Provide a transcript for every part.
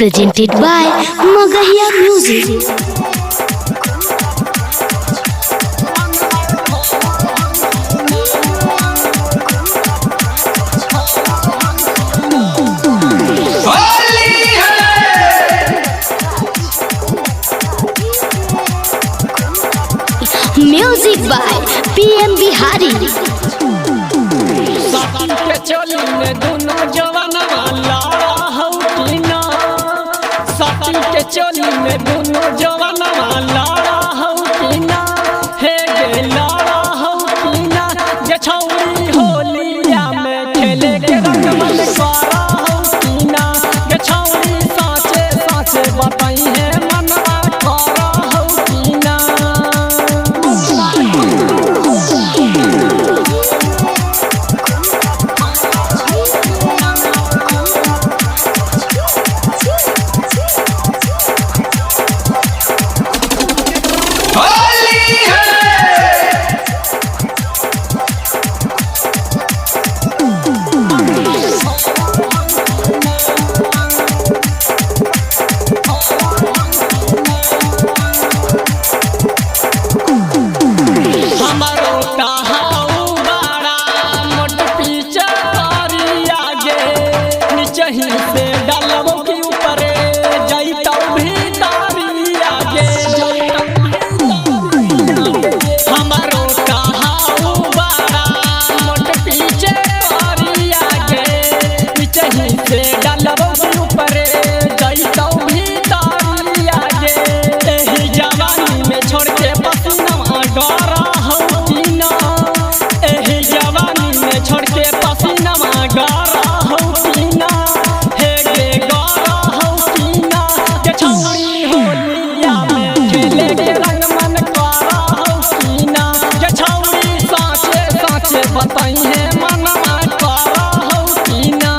presented by Magahia Music. Music by PM Bihari. साथी के चोली में दोनों जवानवा लाड़ा हौटीना, साथी के चोली में दोनों जवानवा लाड़ा हौटीना, हे गे लाड़ा हौटीना, जे छौरी होलिया में खेले के रंग मन सारा हौटीना, जे छौरी साचे साचे बताई है मनवा खारा हौटीना। से डालबो के ऊपर जाइता भी तारी आगे, हमारो कहाऊ बारा मोट पीछे तारी आगे, पीछे से डालबो के ऊपर जाइता भी तारी आगे, एही जवानी में छोड़ के पसीना गारा हौटीना, एही जवानी में छोड़ के पसीना गारा हौटीना, बताई है मनवा खारा हौटीना।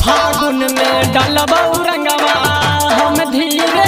फागुन में डलबौ रंगवा हम धीरे